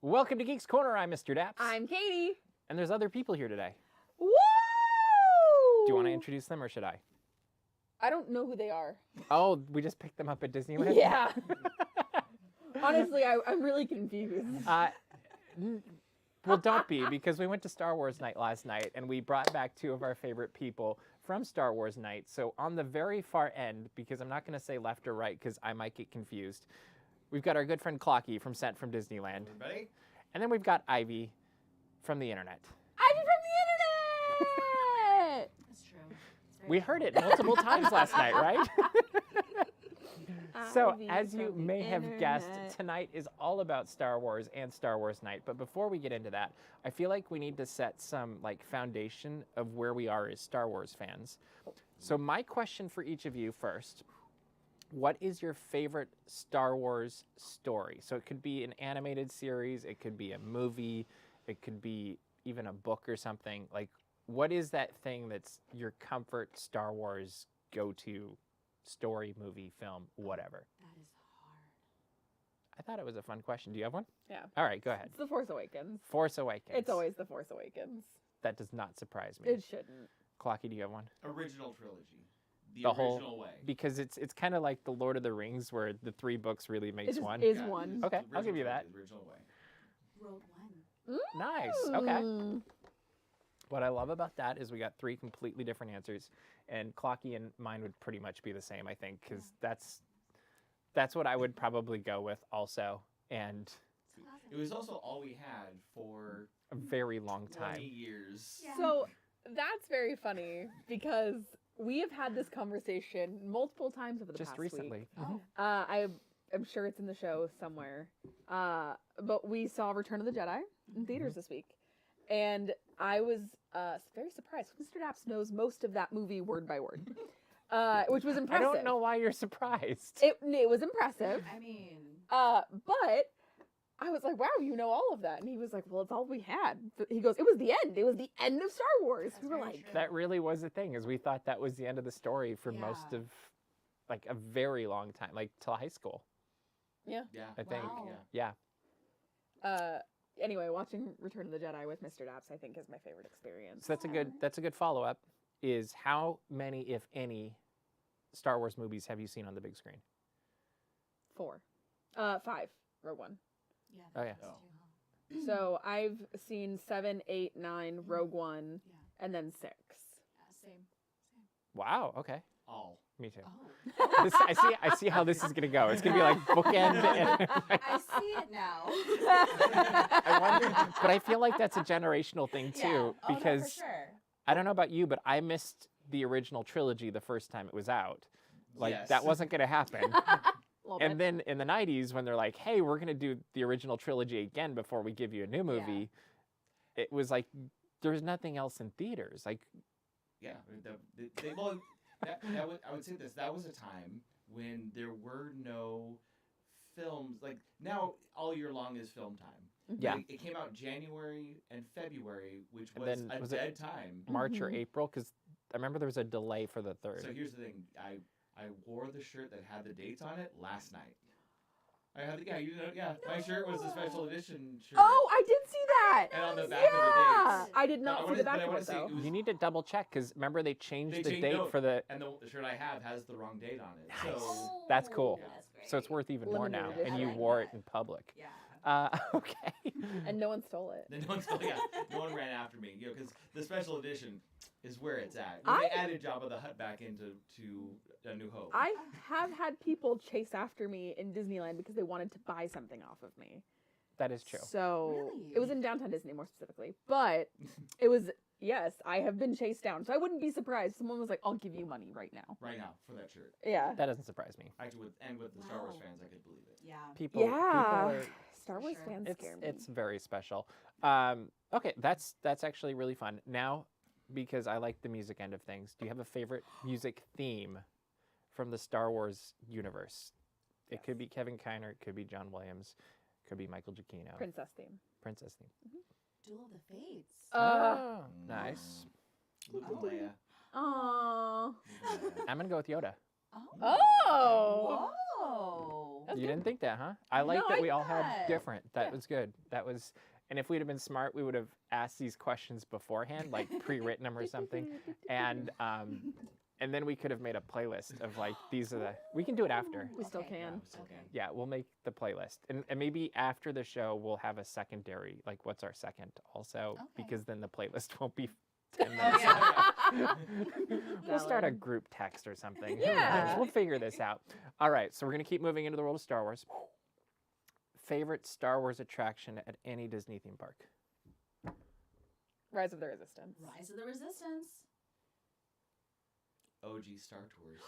Welcome to Geeks Corner. I'm Mr. Daps. I'm Caitie. And there's other people here today. Woo! Do you want to introduce them or should I? I don't know who they are. Oh, we just picked them up at Disneyland? Yeah. Honestly, I'm really confused. Well, don't be, because we went to Star Wars Night last night, and we brought back two of our favorite people from Star Wars Night. So on the very far end, because I'm not going to say left or right, because I might get confused, we've got our good friend Clocky sent from Disneyland. Everybody? And then we've got Ivy from the internet. Ivy from the internet! That's true. We heard it multiple times last night, right? So, Ivy as you from the may have guessed, internet. tonight is all about Star Wars and Star Wars Night. But before we get into that, I feel like we need to set some foundation of where we are as Star Wars fans. So my question for each of you first, what is your favorite Star Wars story? So it could be an animated series, it could be a movie, it could be even a book or something. What is that thing that's your comfort Star Wars go-to story, movie, film, whatever? That is hard. I thought it was a fun question. Do you have one? Yeah. All right, go ahead. It's The Force Awakens. Force Awakens. It's always The Force Awakens. That does not surprise me. It shouldn't. Clocky, do you have one? Original trilogy. The The whole- original way. Because it's kind of like the Lord of the Rings, where the three books really It makes just one. is Yeah. one. Okay, The I'll give you original that. trilogy, the original way. Rogue One. Nice. Okay. Mm. What I love about that is we got three completely different answers, and Clocky and mine would pretty much be the same, I think, because that's what I would probably go with also, and It was also all we had for a very long 20 time. years. Yeah. So that's very funny because we have had this conversation multiple times over the Just past recently. week. Mhm. I'm sure it's in the show somewhere. But we saw Return of the Jedi in theaters this week. And I was very surprised. Mr. Daps knows most of that movie word by word, which was I impressive. don't know why you're surprised. It was impressive. I mean, But I was like, wow, you know all of that. And he was like, well, it's all we had. He goes, it was the end. It was the end of Star Wars. That's We were very like, true. That really was the thing, is we thought that was the end of the story for most Yeah. of a very long time, till high school, Yeah. I think. Wow. Yeah. Anyway, watching Return of the Jedi with Mr. Daps, I think, is my favorite experience. So that's a good follow-up, is how many, if any, Star Wars movies have you seen on the big screen? 4. 5. Rogue One. yeah. Oh, yeah. that's Oh. too hard. So I've seen 7, 8, 9, Rogue One, Yeah. and then 6. Same. Wow, okay. All. Me too. Oh. I see how this is gonna go. It's gonna be like bookend. I see it now. I wonder, but I feel like that's a generational thing too, Yeah. Oh, no, for because sure. I don't know about you, but I missed the original trilogy the first time it was out. Yes. That wasn't gonna happen. Little And bit. then in the 90s, when they're like, hey, we're going to do the original trilogy again before we give you a new movie, it was like, there's nothing else in theaters. Yeah. I would say this. That was a time when there were no films. Like, now, all year long is film time. Yeah. Like, it came out January and February, which And was then a was it- dead time. March or Mhm. April, because I remember there was a delay for the third. So here's the thing. I wore the shirt that had the dates on it last night. I had my shirt was a special edition shirt. Oh, I did see that. And on the back Yeah. of the dates. I did No, not I see wanna- the back but I of wanna it, say though. it was- You need to double check, because remember they changed the changed- date no, for the... And the shirt I have has the wrong date on it. Nice. So That's cool. Oh, That's great. So it's worth even more Limited now, edition. and you I like wore that. it in public. Yeah. Okay. And no one stole it. then no one ran after me, because the special edition is where it's at. I- They added Jabba the Hutt back into A New Hope. I have had people chase after me in Disneyland because they wanted to buy something off of me. That is true. So Really? it was in downtown Disney, more specifically. But it was, yes, I have been chased down. So I wouldn't be surprised. Someone was like, I'll give you money right now. right now for that shirt. Yeah. That doesn't surprise me. Actually, with the Star Wars Wow. fans, I could believe it. Yeah. People Yeah. are... Star For Wars sure. fans scare me. It's very special. Okay, that's actually really fun. Now, because I like the music end of things, do you have a favorite music theme from the Star Wars universe? It could be Kevin Kiner, it could be John Williams, it could be Michael Giacchino. Princess theme. Princess theme. Duel of the Fates. Oh, nice. Luke and Oh. Leia. Aww. Luke and Leia. I'm gonna go with Yoda. Oh. Oh. Whoa. That's You good. didn't think that, huh? I like No, that I we all had get it. different. That Yeah. was good. That was, and if we'd have been smart, we would have asked these questions beforehand, like pre-written them or something, and then we could have made a playlist of like these are the. We can do it after. We still Okay. Yeah, can. we still Okay. can. Yeah, we'll make the playlist, and maybe after the show we'll have a secondary. Like, what's our second also? Okay. Because then the playlist won't be 10 Oh, minutes. yeah. We'll start a Valid. group text or something. Who Yeah. knows? We'll figure this out. All right, so we're gonna keep moving into the world of Star Wars. Favorite Star Wars attraction at any Disney theme park? Rise of the Resistance. Rise of the Resistance. OG Star Tours.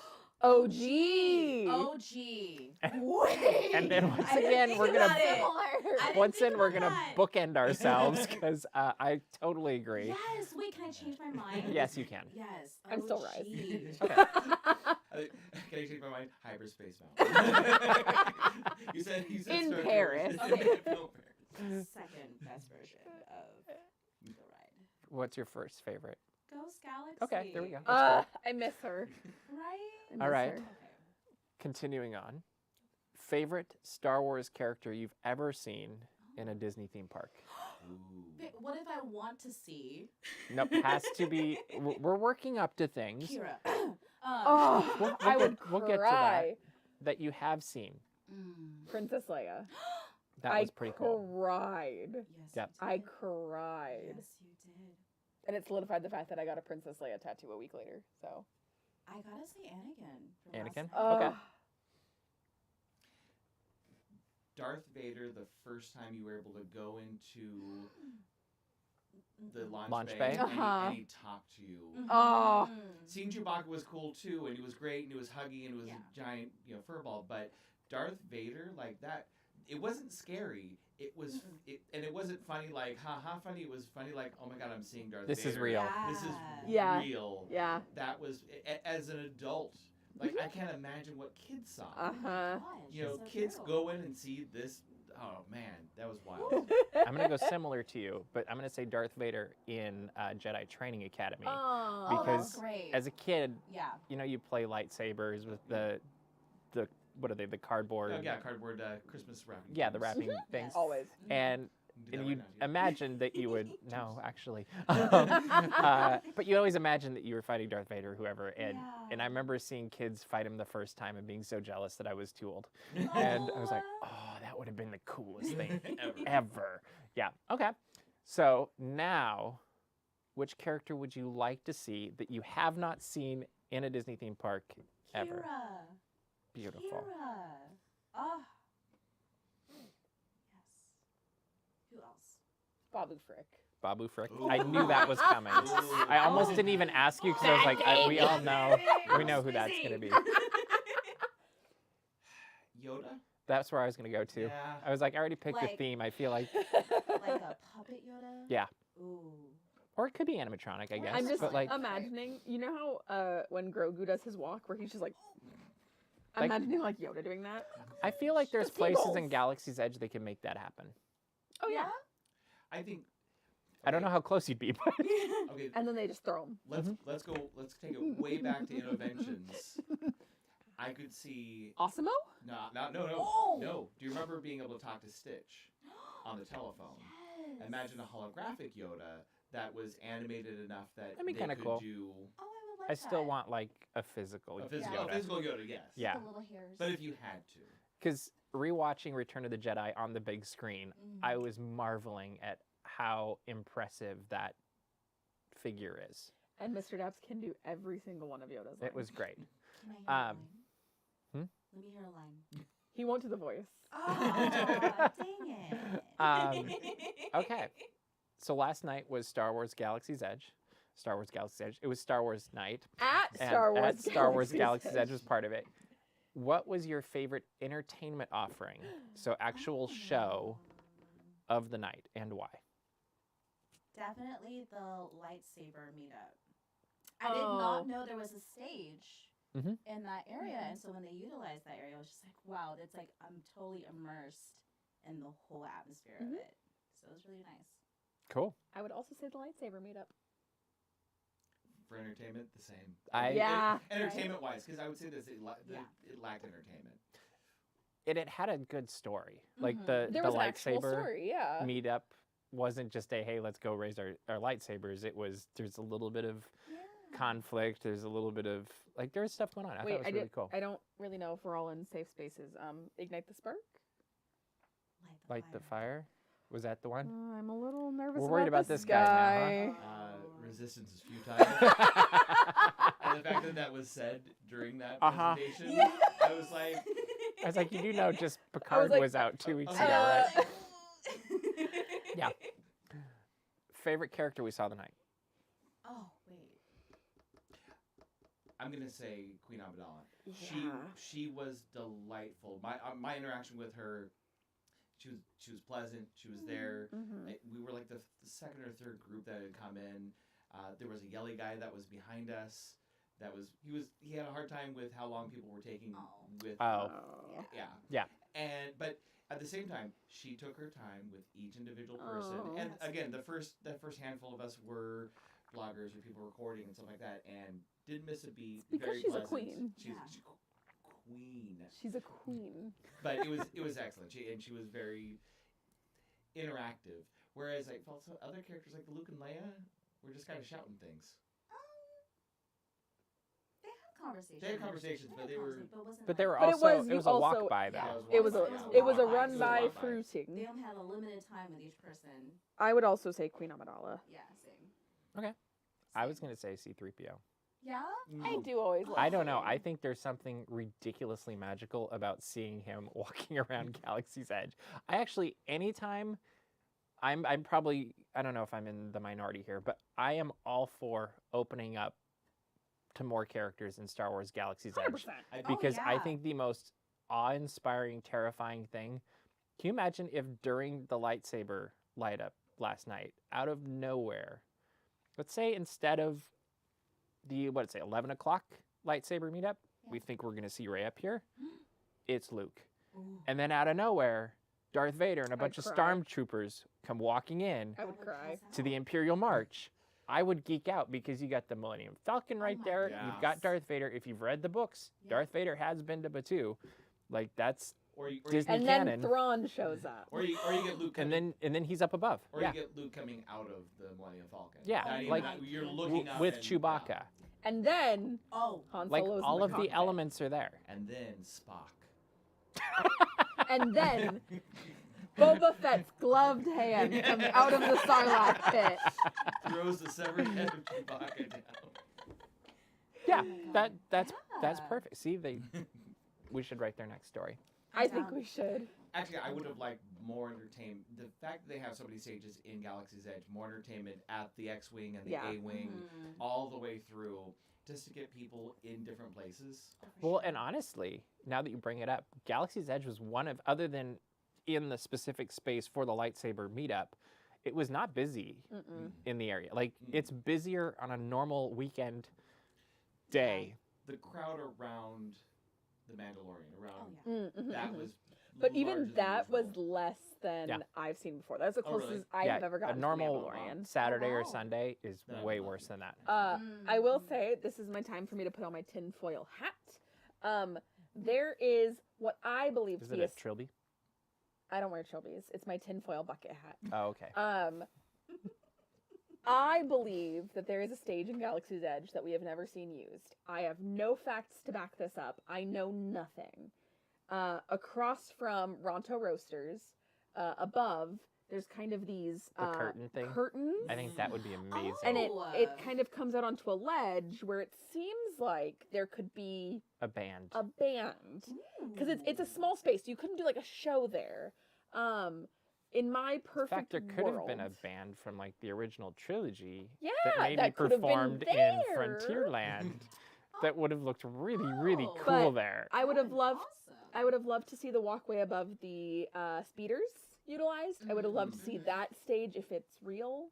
OG. OG. Wait. And then once I didn't again, think we're gonna- about it. Similar. I didn't Once think in, we're about gonna that. bookend ourselves because I totally agree. Yes. Wait, can I change my mind? Yes, you can. Yes. I'm still OG. Rise. Okay. Can I change my mind? Hyperspace Mountain. you said In Star Tours. Paris. Okay. No, Paris. Second best version of the ride. What's your first favorite? Ghost Galaxy. Okay, there we go. That's I miss her. Right? I miss All right. her. Okay. Continuing on. Favorite Star Wars character you've ever seen in a Disney theme park? Ooh. But what if I want to see Nope, has to be. We're working up to things Kira? Oh, We'll I get- would we'll get to that. cry. that you have seen. Princess Leia. That was pretty cool. Cried. Yes, Yep. you I did. cried. Yes, you did. And it solidified the fact that I got a Princess Leia tattoo a week later. So. I gotta say Anakin. from Anakin? last night. Okay. Darth Vader, the first time you were able to go into the launch bay? and, Uh-huh. and he talked to you. Oh. Seeing Chewbacca was cool too, and he was great, and he was huggy, and it was Yeah. a giant, furball. But Darth Vader, like that, it wasn't scary. It was, and it wasn't funny like ha ha funny. It was funny like, oh my god, I'm seeing Darth This Vader. is real. This is Yeah. real. Yeah. That was as an adult. Like I can't imagine what kids saw. Uh-huh. Kids go in and see this. Oh man, that was wild. I'm gonna go similar to you, but I'm gonna say Darth Vader in Jedi Training Academy. Oh. Oh, that's Because great. As a kid, yeah. you play lightsabers with the what are they? The cardboard. Oh, yeah, cardboard Christmas wrapping. Yeah, the things. wrapping things. Yes. Always. And Do that and right you now, too. imagine that you would no, actually, but you always imagine that you were fighting Darth Vader or whoever. And I remember seeing kids fight him the first time and being so jealous that I was too old. And I was like, oh, that would have been the coolest thing ever. Yeah. Okay. So now, which character would you like to see that you have not seen in a Disney theme park ever? Kira. Beautiful. Kira. Oh. Yes. Who else? Babu Frick. Babu Frick. Ooh. I knew that was coming. Ooh. I almost didn't even ask you because I was like, we all know. We know who that's going to be. Yoda. That's where I was going to go to. Yeah. I was like, I already picked a Like- theme. I feel like, Like a puppet Yoda? Yeah. Ooh. or it could be animatronic, I guess. I'm just but like, imagining, you know how when Grogu does his walk where he's just like, I'm Like- imagining like Yoda doing that. I feel like there's The places in seagulls. Galaxy's Edge that can make that happen. Oh yeah. I think. I don't know how close you'd be, but Okay, And then they just throw him. let's go. Let's take it way back to Innoventions. I could see. Osimo? No. Oh! No. Do you remember being able to talk to Stitch on the telephone? Yes. Imagine a holographic Yoda that was animated enough that That'd be they kinda could cool. do Oh, I would like I still that. want like a physical a physical, Yoda. a physical Yoda. Yes. Yeah. The little hairs. But if you had to. Because rewatching Return of the Jedi on the big screen, I was marveling at how impressive that figure is. And Mr. Daps can do every single one of Yoda's It lines. was great. Can I hear a Um, line? Let me hear a line. He won't do the voice. Oh, dang it. Okay. So last night was Star Wars Galaxy's Edge. Star Wars Galaxy's Edge. It was Star Wars Night. At And Star Wars at Star Wars Galaxy's Edge was part of it. What was your favorite entertainment offering? So actual show of the night, and why? Definitely the lightsaber meetup. I did not know there was a stage Mhm. in that area, and so when they utilized that area, I was just like, wow, it's like I'm totally immersed in the whole atmosphere of it. So it was really nice. Cool. I would also say the lightsaber meetup. For entertainment, the same. I- Yeah. Entertainment wise, because I would say this, it Yeah. lacked entertainment. it had a good story. Like Mhm. the There was an actual lightsaber story, yeah. meetup wasn't just a hey, let's go raise our lightsabers. It was there's a little bit of Yeah. conflict. There's a little bit of like there's stuff going on. I thought it was really cool. I don't really know if we're all in safe spaces. Ignite the spark. Light the fire. Was that the one? I'm a little nervous. We're worried about this this guy now, Resistance is futile. And the fact that was said during that presentation, Yeah. I was like, I was like, you do know, just Picard like, was out 2 weeks oh, ago, yeah. right? Yeah. Favorite character we saw tonight? Oh wait. I'm gonna say Queen Amidala. Yeah. She was delightful. My interaction with her, she was pleasant. She was there. Mhm. We were like the second or third group that had come in. There was a yelly guy that was behind us. He had a hard time with how long people were taking with. Oh. Yeah. Yeah. But at the same time, she took her time with each individual person. Oh. And again, that first handful of us were bloggers or people recording and stuff like that, and didn't miss a beat. It's because very she's a pleasant. queen. She's Yeah. queen. She's a queen. But it was excellent. She was very interactive. Whereas I felt some other characters like Luke and Leia were just kind of shouting things. They had conversations. They had conversations, but they were. But they were But it also was- it you was a also- walk by though. Yeah, It was a walk by. run It was a by walk by. They fruiting. only had a limited time with each person. I would also say Queen Amidala. Yeah, same. Okay. I was gonna say C-3PO. Yeah. I do always. I don't know. I think there's something ridiculously magical about seeing him walking around Galaxy's Edge. I actually, anytime, I'm probably, I don't know if I'm in the minority here, but I am all for opening up to more characters in Star Wars Galaxy's Edge. 100%. Because I yeah. think the most awe-inspiring, terrifying thing, can you imagine if during the lightsaber light up last night, out of nowhere, let's say instead of the, 11 o'clock lightsaber meetup, we think we're going to see Rey up here, it's Luke. Ooh. And then out of nowhere, Darth Vader and a bunch of cry. stormtroopers come walking in I would cry. to the Imperial March. I would geek out because you got the Millennium Falcon right my there. goodness. You've got Darth Vader. If you've read the books, Yeah. Darth Vader has been to Batuu. Like that's Or you Disney And canon. then Thrawn shows up. or you get Luke and coming, then he's up above. or Yeah. you get Luke coming out of the Millennium Falcon. Yeah, Not even like that- you're looking up with and- Chewbacca. yeah. And then Oh. Han Like Solo's in all of the cockpit. elements are there. And then Spock. And then Boba Fett's gloved hand comes out of the Sarlacc pit. Throws the severed head of Chewbacca down. Yeah, Oh my God. that's Yeah. perfect. See, we should write their next story. I think we should. Actually, I would have liked more entertainment. The fact that they have so many stages in Galaxy's Edge, more entertainment at the X-Wing and the Yeah. A-Wing, Mhm. all the way through, just to get people in different places. Oh, for Well, sure. and honestly, now that you bring it up, Galaxy's Edge was one of, other than in the specific space for the lightsaber meetup, it was not busy Mm-mm. in the area. Like, Mm. it's busier on a normal weekend day. The crowd around the Mandalorian, around Oh, yeah. Mm-hmm. that was. But larger even than that was usual. less than Yeah. I've seen before. That's the Oh, really? closest I have ever gotten a normal to the Mandalorian. Saturday or wow. Sunday is No, way no. worse than that. I will say this is my time for me to put on my tinfoil hat. There is what I believe Is to it be a Trilby? I don't wear trilbies. It's my tinfoil bucket hat. Oh, okay. I believe that there is a stage in Galaxy's Edge that we have never seen used. I have no facts to back this up. I know nothing. Across from Ronto Roasters, above, there's kind of these The curtain thing? curtains, I think that would be amazing. and it Oh. kind of comes out onto a ledge where it seems like there could be A band. a band because it's a small space. You couldn't do like a show there. In my In perfect fact, there could have been a world- band from like the original trilogy Yeah, that maybe that could have been performed in there. Frontierland that would have looked really, really Oh. cool But there. I would have That'd be loved. awesome. I would have loved to see the walkway above the speeders utilized. I would have loved to see that stage if it's real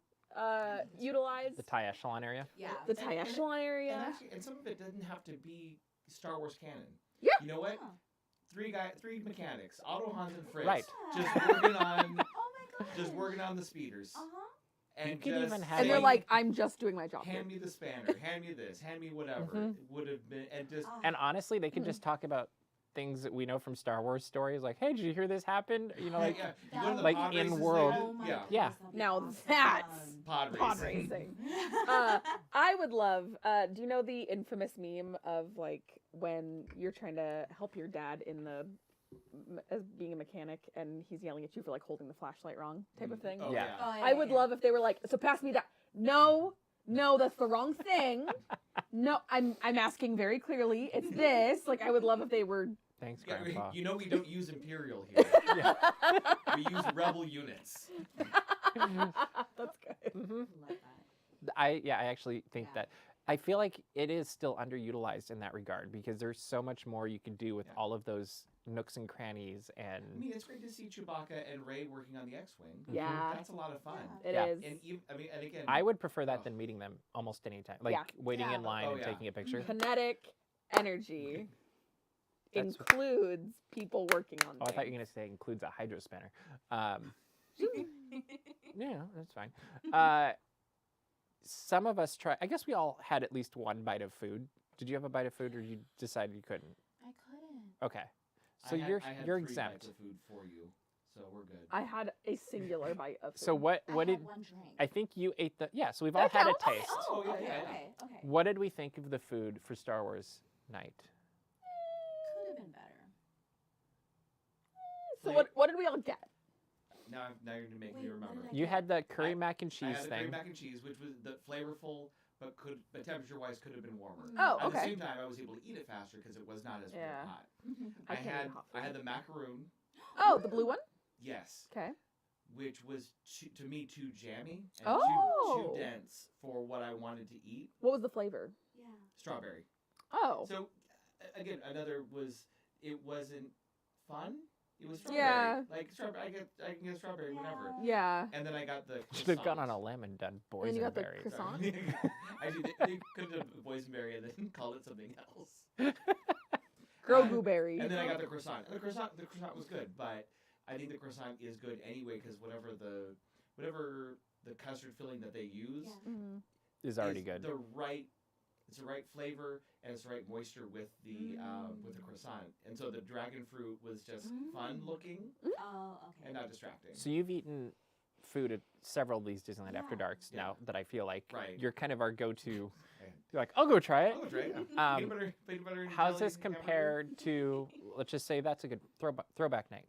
utilized. The tie echelon area. Yeah. The tie echelon area. And some of it doesn't have to be Star Wars canon. Yeah. You know what? Yeah. Three mechanics, Otto, Hans, and Fritz, Right. just working on, Oh my god. just working on the speeders, Uh-huh. and You could just even have And they're saying, like, I'm just doing my job. here." hand me the spanner, hand me this, hand me whatever. Mhm. Would have been, and just Oh. And honestly, they could Mhm. just talk about things that we know from Star Wars stories, like, hey, did you hear this happen? You know, like, yeah. You That go to the like pod in races world. later? Oh my Yeah. goodness, Yeah. that'd be Now awesome. that's pod Racing. racing. I would love. Do you know the infamous meme of like when you're trying to help your dad in the as being a mechanic and he's yelling at you for like holding the flashlight wrong type of thing? Oh, Yeah. yeah. Oh, yeah, I would yeah. love if they were like, so pass me that. No, that's the wrong thing. No, I'm asking very clearly. It's this. Like I would love if they were. Thanks, Yeah, Grandpa. you know we don't use Imperial here. Yeah. We use Rebel units. That's good. Hmm. Love that. I actually think Yeah. that I feel like it is still underutilized in that regard because there's so much more you can do with Yeah. all of those nooks and crannies and I mean, it's great to see Chewbacca and Rey working on the X-wing. Yeah. That's a lot of fun. Yeah. It Yeah. is. And even, I mean, and again, I would prefer that Oh. than meeting them almost any time. Like Yeah. waiting Yeah. in line Oh, and yeah. taking a picture. Kinetic energy That's- includes people working on Oh, I thought you were things. going to say includes a hydro spinner. Yeah, that's fine. Some of us try. I guess we all had at least one bite of food. Did you have a bite of food, or you decided you couldn't? I couldn't. Okay, so I had you're 3 exempt. bites of food for you, so we're good. I had a singular bite of food. So what I did had one drink. I think you ate the? Yeah, so we've That all had a counts. taste. Oh, Oh, okay, yeah. okay, okay. What did we think of the food for Star Wars night? Could have been better. So what did we all get? Now you're gonna make me Wait, what remember. did I You get? had the curry I- mac and I cheese had the thing. curry mac and cheese, which was the flavorful, but temperature-wise could have been warmer. Oh, At the okay. same time, I was able to eat it faster because it was not as Yeah. hot. I can't eat hot I food. had the macaroon, Oh, the blue one. yes, Okay. which was to me too jammy and Oh. too dense for what I wanted to eat. What was the flavor? Yeah. Strawberry. Oh. So again, another was it wasn't fun. It was strawberry. Yeah. Like strawberry, I can get strawberry whenever. Yeah. And then I got the Should have gone on a croissant. lemon and done then you got the boysenberry. croissant? Actually, they could have done boysenberry and then called it something else. Grogu berry. And then I got the croissant. And the croissant was good, but I think the croissant is good anyway because whatever the custard filling that they use Yeah. Mhm. Is already is good. it's the right flavor and it's the right moisture with the croissant. And so the dragon fruit was just fun looking Oh, okay. and not distracting. So you've eaten food at several of these Disneyland After Yeah. Darks Yeah. now that I feel like Right. you're kind of our go-to. Okay. You're like, I'll go try it. Oh, that's right. Um, Peanut butter and How's jelly this hamburger. compared to? Let's just say that's a good throwback night.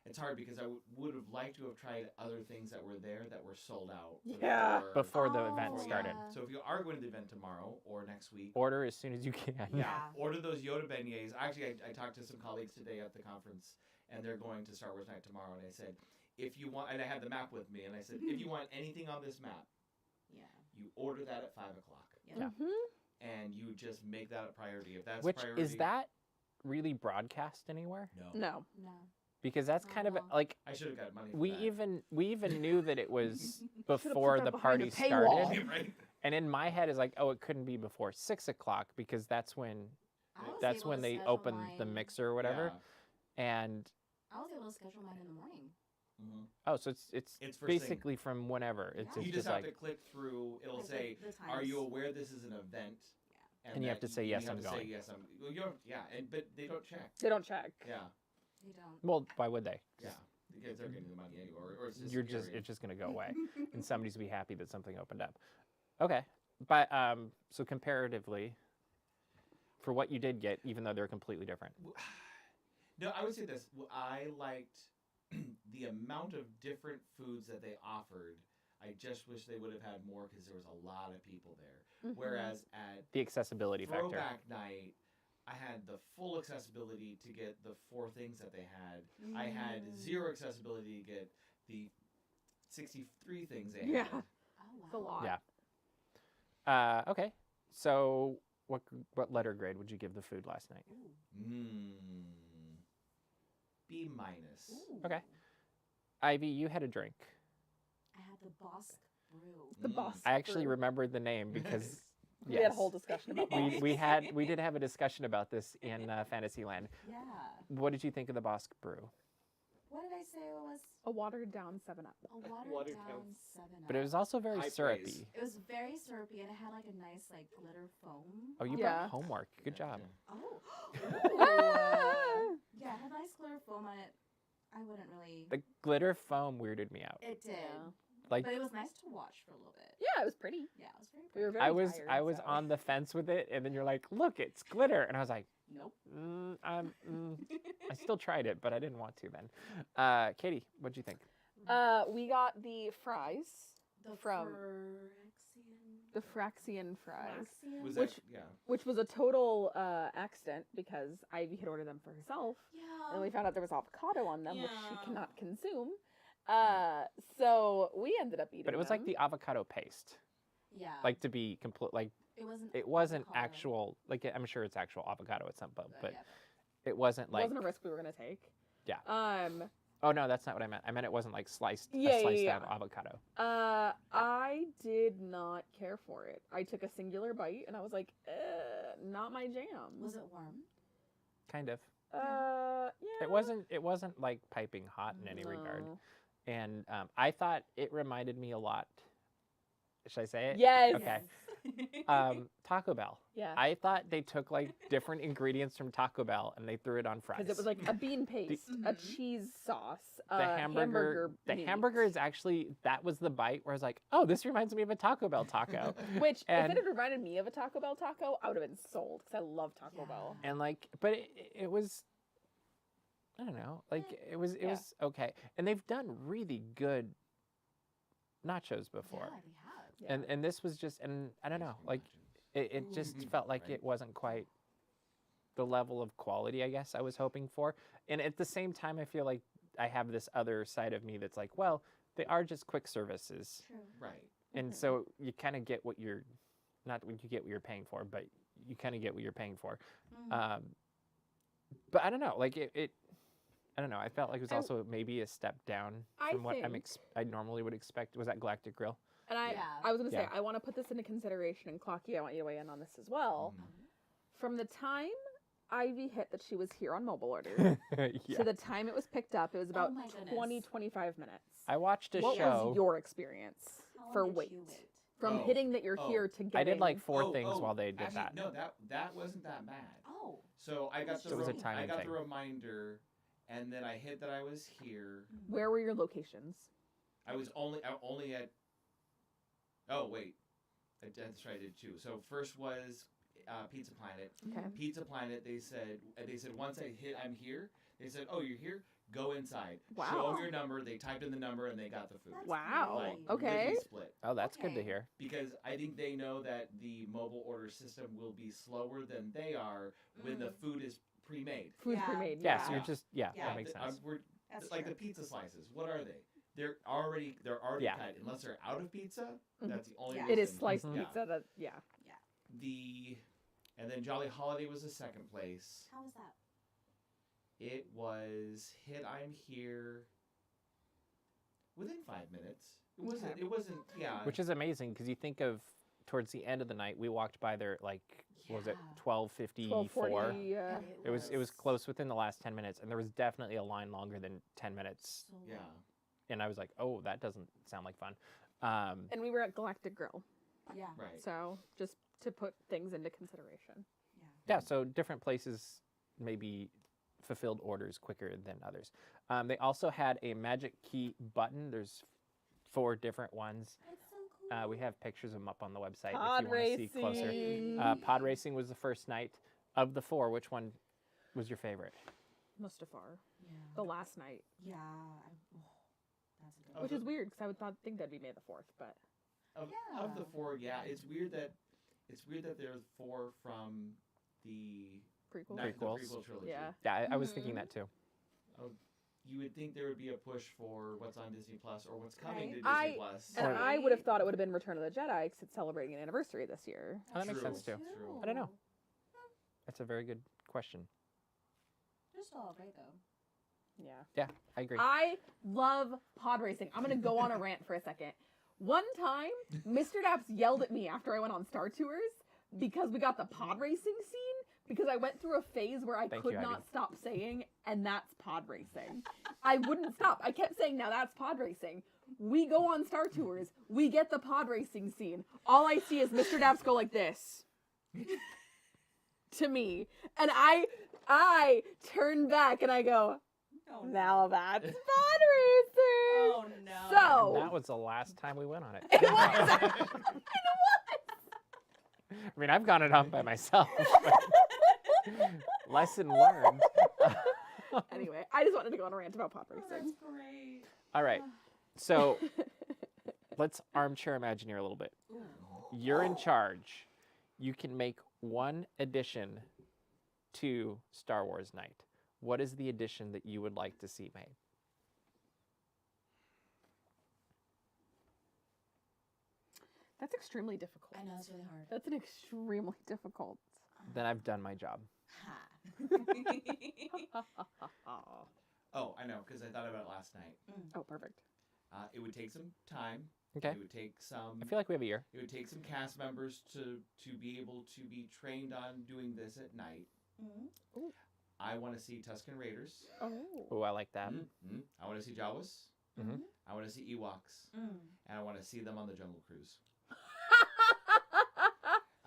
It's hard because I would have liked to have tried other things that were there that were sold out. Yeah. Before the Oh, event yeah. started. So if you are going to the event tomorrow or next week, Order as soon as you can. Yeah. order those Yoda beignets. Actually, I talked to some colleagues today at the conference, and they're going to Star Wars Night tomorrow. And I said, if you want, and I had the map with me, and I said, if you want anything on this map, Yeah. you order that at 5:00, Yeah. Mhm. and you just make that a priority. If that's Which priority, is that really broadcast anywhere? No, No. No. Because that's kind of Oh. like I should have got money. For we that. even knew that it was put before that the behind party a paywall. started. right? And in my head is like, oh, it couldn't be before 6:00 because that's when I was that's able when to they schedule open the mine- mixer or whatever. And I was able to schedule mine in the morning. Mhm. oh, so it's It's first thing. basically from whenever. It's, Yeah. it's You just just have like to click through. It'll Like say, the "Are you times. aware this is an event?" Yeah. And you have that to say, you "Yes, have I'm to Say, going." yes, I'm. Well, you don't, yeah, but they don't check. They don't check. Yeah, They don't. well, why would they? yeah, because they're getting the money anyway, or it's just You're just scary. it's just gonna go away, and somebody's gonna be happy that something opened up. Okay, but so comparatively, for what you did get, even though they're completely different. No, I would say this. I liked the amount of different foods that they offered. I just wish they would have had more because there was a lot of people there. Mhm. Whereas at The accessibility factor. Throwback Night, I had the full accessibility to get the 4 things that they had. I had Mm. 0 accessibility to get the 63 things they Yeah. had. Oh, wow. It's a lot. Yeah. Okay, so what letter grade would you give the food last night? Mm. B minus. Ooh. Okay. Ivy, you had a drink. I had the Bosk Brew. The boss. I actually brew. remembered the name because We had a whole discussion about that. we did have a discussion about this in Fantasyland. Yeah. What did you think of the Bosque Brew? What did I say it was? A watered down 7-Up. A watered Watered down down. 7-Up. But it was also very High syrupy. praise. It was very syrupy and it had like a nice like glitter foam. Oh, you Yeah. brought homework. Good job. Oh. Yeah, it had nice glitter foam on it. I wouldn't really. The glitter foam weirded me out. It did. Yeah. Like But it was nice to watch for a little bit. Yeah, it was pretty. Yeah, it was very We pretty. were very tired, I was so. on the fence with it, and then you're like, "Look, it's glitter," and I was like, Nope. I still tried it, but I didn't want to then. Katie, what'd you think? We got the fries. The From- Phyrexian. The Fraxian fries. Phyrexian? Was Which- that, yeah. Which was a total accident because Ivy had ordered them for herself. Yeah. And we found out there was avocado on them, which she Yeah. cannot consume. So we ended up eating But it was like them. the avocado paste. Yeah. Like to be complete, like it wasn't. it wasn't avocado. actual. Like I'm sure it's actual avocado at some point, but yeah, it wasn't It like. wasn't a risk we were gonna take. Yeah. Um. Oh no, that's not what I meant. I meant it wasn't like sliced. Yeah, a sliced yeah, down yeah. avocado. I did not care for it. I took a singular bite and I was like, not my jam. Was it warm? Kind of. Yeah. It wasn't like piping hot in any regard. No. And I thought it reminded me a lot. Should I say it? Yes. Okay. Taco Bell. Yeah. I thought they took like different ingredients from Taco Bell and they threw it on fries. Because it was like a bean paste, a Mhm. cheese sauce, the hamburger. The meat. hamburger is actually that was the bite where I was like, oh, this reminds me of a Taco Bell taco. Which, And- if it had reminded me of a Taco Bell taco, I would have been sold because I love Taco Yeah. Bell. And like, but it was. I don't know. Like it was was okay, and they've done really good nachos before. Yeah, they have. Yeah. And this was just, and I don't know, like it just felt like Right. it wasn't quite the level of quality I guess I was hoping for. And at the same time, I feel like I have this other side of me that's like, well, they are just quick services, True. Right. and so you kind of get what you're, not what you get what you're paying for, but you kind of get what you're paying for. Mhm. But I don't know, like it I don't know. I felt like it was I- also maybe a step down I from what think- I normally would expect. Was that Galactic Grill? And I Yeah. was going to say, Yeah. I want to put this into consideration, and Clocky, I want you to weigh in on this as well. Mhm. From the time Ivy hit that she was here on mobile order Yeah. to the time it was picked up, it was about my goodness. 25 minutes. I watched a What show. was your experience How long for did wait? you wait? From Oh. hitting that you're Oh. here to getting... I did like four Oh, things oh, while they did actually, that. No, that wasn't that bad. Oh. So I got the It was a I timing got thing. the reminder, and then I hit that I was here. Where were your locations? I was only at. Oh wait, that's right. I did two. So first was Pizza Planet. Okay. Pizza Planet. They said once I hit I'm here. They said, oh, you're here. Go inside. Show Wow. them your number. They typed in the number and they got the food. That's Wow. Like, great. Okay. literally split. Oh, that's good to Okay. hear. Because I think they know that the mobile order system will be slower than they are when the food is pre-made. Food's Yeah. pre-made. Yeah, Yeah. so you're just Yeah. that makes the- sense. we're- That's like true. the pizza slices. What are they? They're already Yeah. cut. Unless they're out of pizza, Mhm. that's the only. Yeah. It is reason. sliced Mhm. pizza. That yeah. And then Jolly Holiday was the second place. How was that? It was hit I'm here within 5 minutes. It wasn't. Okay. It wasn't. Yeah. Which is amazing because you think of towards the end of the night, we walked by there like what was it Yeah. 12:54? 12:40. Yeah, It was close within the last 10 minutes, and there was definitely a line longer than 10 minutes. So Yeah. long. And I was like, oh, that doesn't sound like fun. And we were at Galactic Grill, Yeah. Right. so just to put things into consideration. Yeah, so different places maybe fulfilled orders quicker than others. They also had a magic key button. There's 4 different ones. That's so cool. We have pictures of them up on the website Pod if you want to see closer. racing. Pod racing was the first night. Of the 4, which one was your favorite? Mustafar, Yeah. the last night, Yeah. That's a good Oh, one. which the- is weird because I would think that'd be May the 4th, but Of Yeah. the 4, yeah, it's weird that there's 4 from the prequel. the Prequels. prequel trilogy. Yeah. Yeah, I was thinking Mhm. that too. You would think there would be a push for what's on Disney Plus or what's coming to Right. Disney Plus. And Or- I would have thought it would have been Return of the Jedi because it's celebrating an anniversary this year. Oh, that makes True. sense too. True. I don't know. That's a very good question. They're still all great though. Yeah. Yeah, I agree. I love pod racing. I'm gonna go on a rant for a second. One time, Mr. Daps yelled at me after I went on Star Tours because we got the pod racing scene, because I went through a phase where I Thank could you, Ivy. not stop saying, and that's pod racing. I wouldn't stop. I kept saying, now that's pod racing. We go on Star Tours. We get the pod racing scene. All I see is Mr. Daps go like this to me. And I turn back and I go, Oh, no. now that's pod racing. Oh no. So, That was the last time we went on it. it was. I mean, I've gone it on by myself. but lesson learned. Anyway, I just wanted to go on a rant about pod Oh, racing. that's great. All right. So let's armchair Imagineer a little bit. Ooh. You're in charge. You can make one addition to Star Wars Night. What is the addition that you would like to see made? That's extremely difficult. I know it's really hard. That's an extremely difficult. Then I've done my job. Ha. Oh, I know, because I thought about it last night. Oh, perfect. It would take some time. Okay. It would take some. I feel like we have a year. It would take some cast members to be able to be trained on doing this at night. Mhm. I want to see Tusken Raiders. Oh. Oh, I like that. Mhm. I want to see Jawas. Mhm. I want to see Ewoks, Mm. and I want to see them on the Jungle Cruise.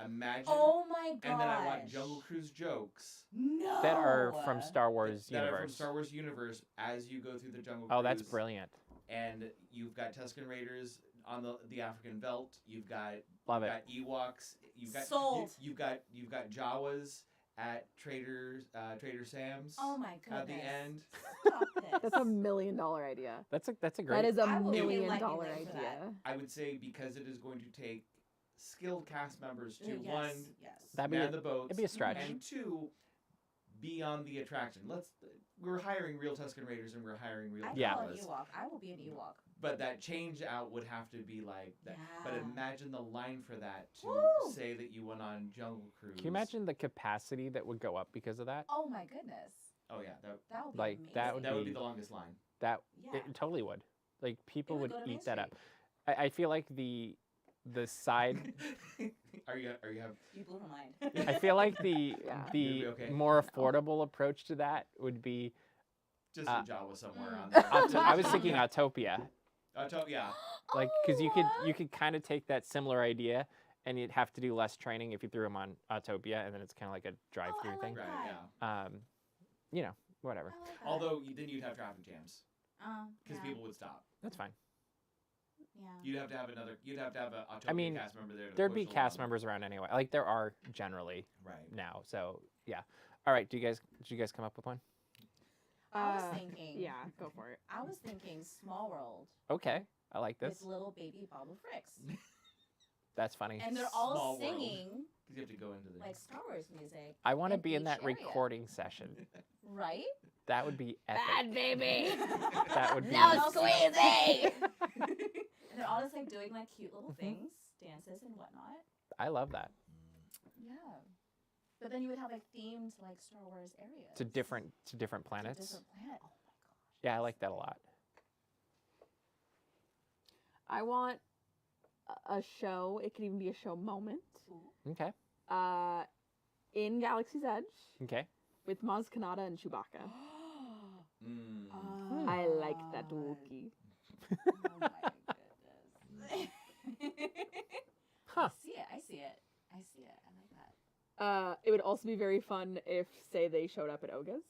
Imagine. Oh my god. And then I want Jungle Cruise jokes No. That are from Star Wars that are from universe. Star Wars universe as you go through the Jungle Cruise. Oh, that's brilliant. And you've got Tusken Raiders on the African Veldt. You've got Love it. Ewoks. You've got Sold. You've got Jawas at Trader Sam's. Oh my goodness. At the end. Stop this. That's $1 million idea. That's a That great. is a I will $1 pay million lightning dollar link for that. idea. I would say because it is going to take skilled cast members to Yes, one, yes. That'd be man a, the boats, it'd be a stretch. and two, be on the attraction. We're hiring real Tusken Raiders and we're hiring real I Yeah. call an Jawas. Ewok. I will be an Ewok. But that change out would have to be like that. But Yeah. imagine the line for that to Woo! say that you went on Jungle Cruise. Can you imagine the capacity that would go up because of that? Oh my goodness. Oh yeah, That would be Like, amazing. that would that would be be- the longest line. That Yeah. it totally would. Like people would would go to eat Main that up. Street. I feel like the side. Are you You blew my mind. I feel like the Yeah. the You'll be okay. more affordable approach to that would be. just Uh, a Jawa somewhere on Mm. there? I was thinking Autopia, Yeah. like because you could kind of take that similar idea and you'd have to do less training if you threw them on Autopia, and then it's kind of like a drive-through like thing. Right. that. Yeah. You know, whatever. I like that. Although then you'd have traffic jams because yeah. people would stop. That's fine. Yeah. You'd have to have another. You'd have to have a Autopia I mean, cast member there. To There'd push be cast along. members around anyway. Like there are generally Right. now. So yeah. All right. Did you guys come up with one? I was thinking. Yeah, go for it. I was thinking Small World Okay. I like this. with little baby Boba Fricks. That's funny. And they're all Small World. singing Because you have to go into the. like Star Wars music, I want to in be in each that area. recording session. right? That would be epic. Bad baby. That would be. No squeezy. And they're all just like doing like cute little Mhm. things, dances and whatnot. I love that. Yeah. But then you would have like themed like Star Wars areas. To different To planets. different planet. Oh my gosh. Yeah, I like that a lot. I want a show. It could even be a show moment. Ooh. Okay. In Galaxy's Edge Okay. with Maz Kanata and Chewbacca. Mm. Oh, I like that God. Wookiee. Oh my goodness. Huh. I see it. I like that. It would also be very fun if, say, they showed up at Oga's.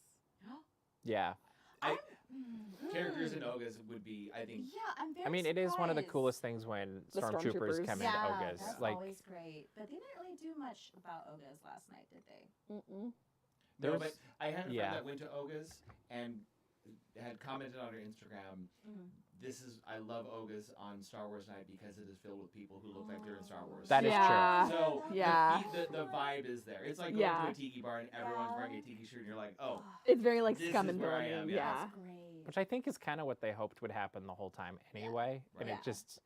Yeah. Characters in Ogas would be, I think. Yeah, I'm very I mean, it is one of the surprised. coolest things when The stormtroopers stormtroopers. come Yeah, into Ogas. that's Like, always great. But they didn't really do much about Ogas last night, did they? Mm-mm. No, There's- but I had a friend yeah. that went to Ogas and had commented on her Instagram. Mhm. I love Ogas on Star Wars Night because it is filled with people who look like they're in Star Wars. That is Yeah. true. So Yeah. the vibe is there. It's like going Yeah. to a tiki bar and everyone's Yeah. wearing a tiki shirt and you're like, oh, It's very like This Scum is and where I Villainy. am, yeah. Yeah. That's great. which I think is kind of what they hoped would happen the whole time anyway. And Yeah. it just,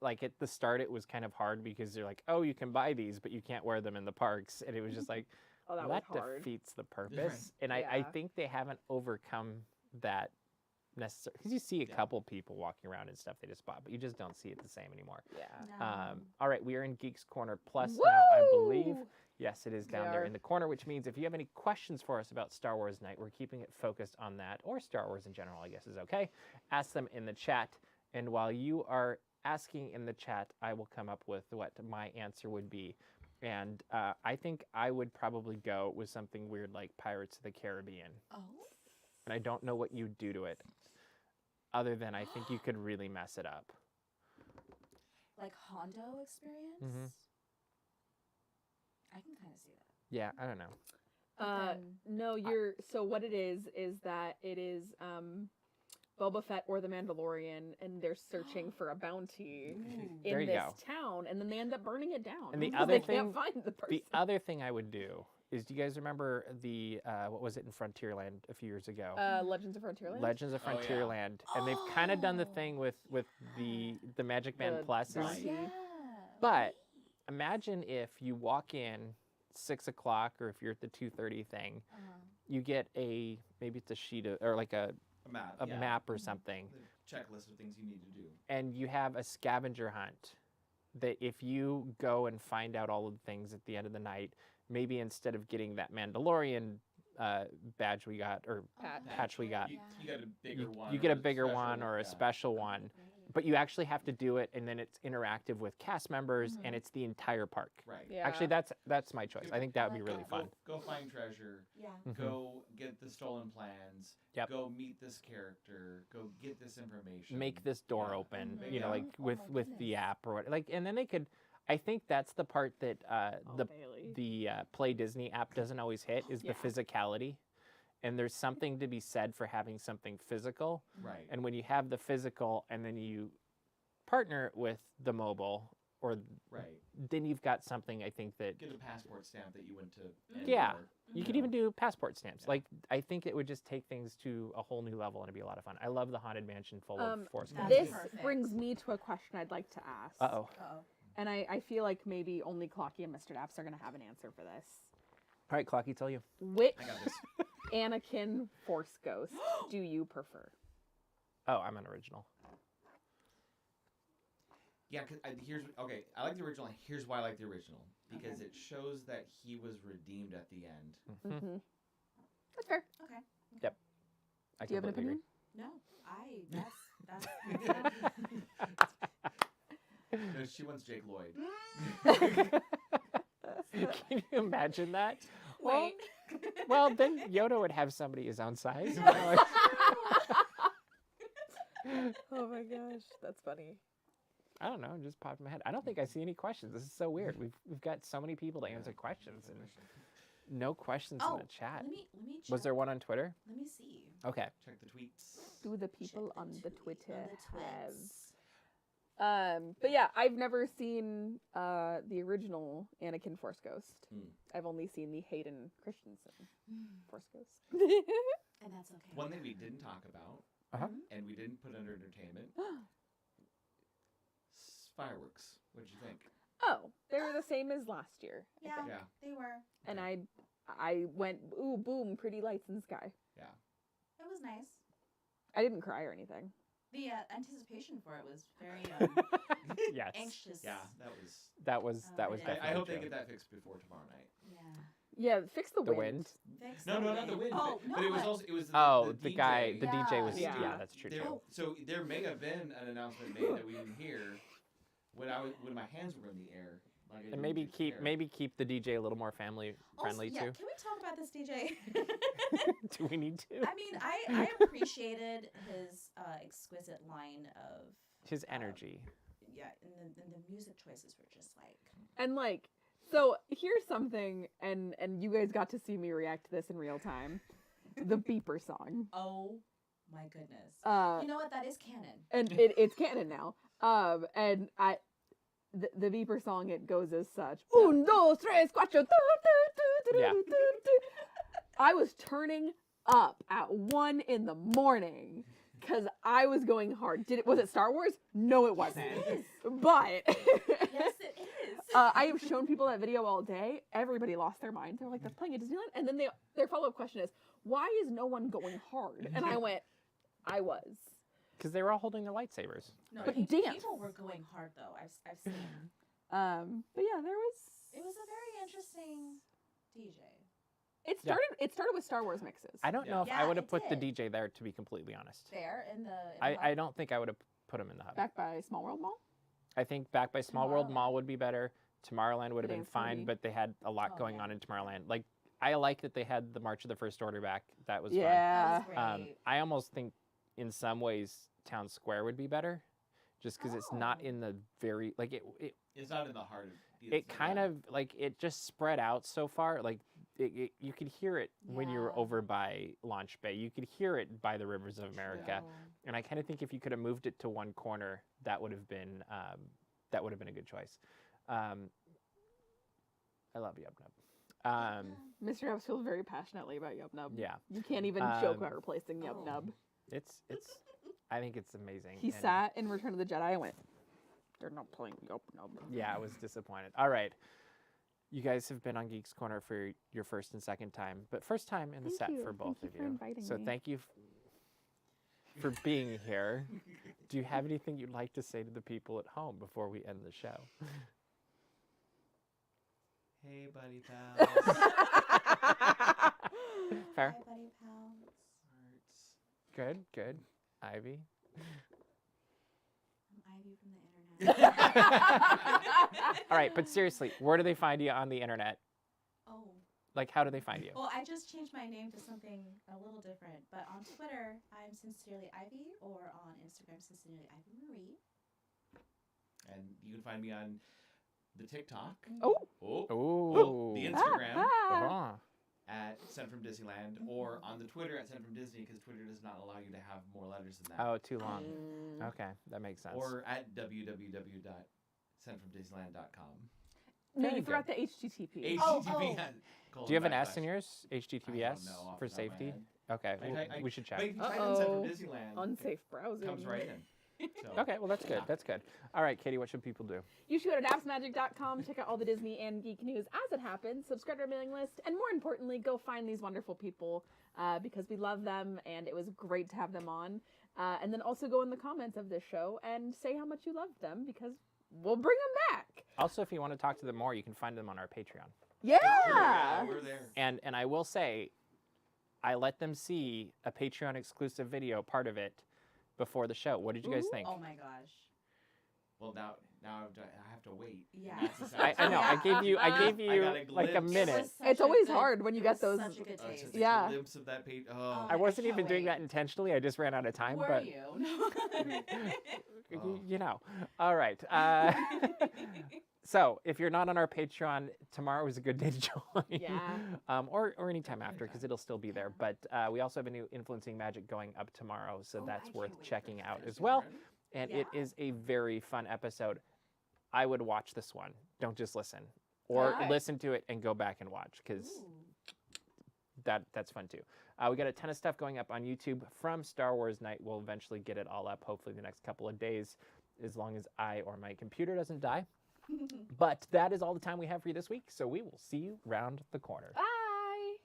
like at the start, it was kind of hard because they're like, oh, you can buy these, but you can't wear them in the parks. And it was just like, Oh, that that was hard. defeats the purpose. And I Yeah. think they haven't overcome that necessarily. Because you see a Yeah. couple people walking around and stuff they just bought, but you just don't see it the same anymore. Yeah. No. All right, we are in Geeks Corner Plus now, I believe. Woo! Yes, it is They down there are. in the corner, which means if you have any questions for us about Star Wars Night, we're keeping it focused on that, or Star Wars in general, I guess is okay. Ask them in the chat. And while you are asking in the chat, I will come up with what my answer would be. And I think I would probably go with something weird like Pirates of the Caribbean. Oh. And I don't know what you'd do to it, other than I think you could really mess it up. Like Hondo experience? Mhm. I can kind of see that. Yeah, I don't know. But then- No, so what it is that it is Boba Fett or the Mandalorian, and they're searching for a bounty Ooh. There in you this go. town, and then they end up burning it down. And the because other they thing- can't find the person. The other thing I would do is, do you guys remember the, what was it in Frontierland a few years ago? Legends of Frontierland. Legends of Oh, yeah. Frontierland. And they've kind of done the Oh, thing with the Magic Band The Pluses. Right. Yeah. But imagine if you walk in 6 o'clock, or if you're at the 2:30 thing, you get maybe it's a sheet of, or like a map. a yeah. map or something, The checklist of things you need to do. and you have a scavenger hunt that if you go and find out all of the things at the end of the night, maybe instead of getting that Mandalorian badge we got, or patch we got, You got a bigger one. you or get a bigger special one or a yeah. special one, but you actually have to do it, and then it's interactive with cast members, and it's the entire park. Right. Yeah. Actually, that's my choice. I think that would be like really that. fun. Go find treasure. Yeah. Mhm. Go get the stolen plans. Yep. Go meet this character. Go get this information. Make this door Yeah. open, Mhm. you know, Yeah. like Oh with my with the goodness. app or what, like, and then they could. I think that's the part that Oh, Bailey. the Play Disney app doesn't always hit is Yeah. the physicality, and there's something to be said for having something physical. Right. And when you have the physical and then you partner it with the mobile, or Right. then you've got something I think that Get a passport stamp that you went to. Yeah. Andor, you could know. even do passport stamps. Yeah. Like, I think it would just take things to a whole new level, and it'd be a lot of fun. I love the Haunted Mansion full of Force That's This Ghosts. perfect. brings me to a question I'd like to ask. Uh-oh. Uh-oh. And I feel like maybe only Clocky and Mr. Daps are going to have an answer for this. All right, Clocky, tell you. Which I got this. Anakin Force Ghost do you prefer? Oh, I'm an original. Yeah, cause I like the original. Here's why I like the original, because it shows that he was redeemed at the end. Mhm. Mm-hmm. That's fair. Okay. I Do you have an completely opinion? No, that's No, she wants Jake Lloyd. agree. Can you imagine that? Wait. Well, then Yoda would have somebody his own size. Oh my gosh, that's funny. I don't know. It just popped in my head. I don't think I see any questions. This is so weird. We've got so many people to answer questions, and no questions in the chat. Let me check. Was there one on Twitter? Let me see. Okay. Check the tweets. Do the people Check on the tweet- Twitter on the have? twits. But yeah, I've never seen the original Anakin Force Ghost. Hmm. I've only seen the Hayden Christensen Force Ghost. And that's okay. One thing we didn't talk about, Uh-huh. and we didn't put under entertainment, fireworks. What did you think? Oh, they were the same as last year. I Yeah. think. Yeah. They were. And I went, ooh, boom, pretty lights in the sky. It was nice. I didn't cry or anything. The anticipation for it was very Yes. anxious. Yeah, that was. That was Oh, that was I I definitely hope they true. get that fixed before tomorrow night. Yeah. Yeah, fix the The wind. wind. Fix No, not the wind. Oh, but it was not. also Oh, the DJ. guy, the DJ was. Yeah. Yeah, that's true. Yeah. Too. So there may have been an announcement made that we didn't hear when my hands were in the air. Like I And didn't maybe just keep hear. keep the DJ a little more family friendly also, yeah, too. Can we talk about this DJ? Do we need to? I mean, I appreciated his exquisite line of His energy. yeah, and the music choices were just like And like, so here's something, and you guys got to see me react to this in real time. The beeper song. oh my goodness. You You know what? That is canon. and it's canon now. And the beeper song, it goes as such. Un, dos, tres, cuatro. Yeah. I was turning up at 1 a.m. because I was going hard. Was it Star Wars? No, it wasn't. Yes, But yes, it is. I have shown people that video all day. Everybody lost their mind. They're like, "That's playing at Disneyland," and then their follow-up question is, "Why is no one going hard?" And I went, "I was." Because they were all holding their lightsabers. No, But pe- dance. people were going hard though. I've seen. But yeah, there was It was a very interesting DJ. It started with Star Wars mixes. I don't know if Yeah, I would have it put the did. DJ there, to be completely honest. There in the. I don't think I would have put him in the hub. Back by Small World Mall. I think back by Small World Tomorrowland. Mall would be better. Tomorrowland would have been Dance fine, movie. but they had a lot Oh, going yeah. on in Tomorrowland. Like, I like that they had the March of the First Order back. That was Yeah. That was fun. great. I almost think, in some ways, Town Square would be better, just because it's not Oh. in the very like it. It's not in the heart of It kind of like it just spread out so far. Like you could hear it when you were Yeah. over by Launch Bay. You could hear it by the Rivers of America. True. And I kind of think if you could have moved it to one corner, that would have been a good choice. I love Yub Nub. Mr. Epps feels very passionately about Yub Nub. Yeah, You can't even joke Um, about replacing Yub Oh. Nub. it's. I think it's amazing. He and- sat in Return of the Jedi and went, they're not playing Yub Nub. Yeah, I was disappointed. All right. You guys have been on Geeks Corner for your first and second time, but first time in the Thank set you. for both Thank you of for you. inviting So me. thank you for being here. Do you have anything you'd like to say to the people at home before we end the show? Hey, buddy pals. Fair. Hi, buddy pals. Good, good. Ivy? I'm Ivy from the internet. All right, but seriously, where do they find you on the internet? Oh. Like, how do they find you? Well, I just changed my name to something a little different. But on Twitter, I'm Sincerely Ivy, or on Instagram, Sincerely Ivy Marie. And you can find me on the TikTok. Oh. Ooh. The Instagram Uh-huh. at Sent from Disneyland, or on the Twitter at Sent from Disney, because Twitter does not allow you to have more letters than that. Oh, too long. Mm. Okay, that makes sense. Or at www.sentfromdisneyland.com. No, Very you forgot good. the HTTP. HTTP. Oh. Do you have an S / in yours? HTTPS know off for the top of my safety? head. Okay, I- we should check. But if you type in Sent from Uh-oh. Disneyland, Unsafe browsing. it comes right in. So, Okay, well, that's good. That's good. All right, Katie, what should people do? You should go to dapsmagic.com, check out all the Disney and geek news as it happens, subscribe to our mailing list, and more importantly, go find these wonderful people because we love them and it was great to have them on. And then also go in the comments of this show and say how much you loved them because we'll bring them back. Also, if you want to talk to them more, you can find them on our Patreon. Yeah! we're there. And I will say, I let them see a Patreon exclusive video, part of it, before the show. What did you guys Ooh. think? Oh my gosh. Well, now I have to wait. Yeah. That's the I sad know. I part. gave you I got a like a glimpse. minute. It's always hard when you get those- Such a good Oh, taste. just a Yeah. glimpse of that page. Oh, I wasn't can't even doing wait. that intentionally. I just ran out of time. Were but you? Oh. you know. All right. So if you're not on our Patreon, tomorrow is a good day to join. Yeah. Or anytime after, because it'll still be there. But we also have a new Influencing Magic going up tomorrow, so Oh, that's I worth can't wait for checking this. out Is as it well. ready? And it Yeah. is a very fun episode. I would watch this one. Don't just listen. Or Alright. listen to it and go back and watch, because Ooh. that's fun too. We got a ton of stuff going up on YouTube from Star Wars Night. We'll eventually get it all up, hopefully the next couple of days, as long as I or my computer doesn't die. But that is all the time we have for you this week, so we will see you round the corner. Bye!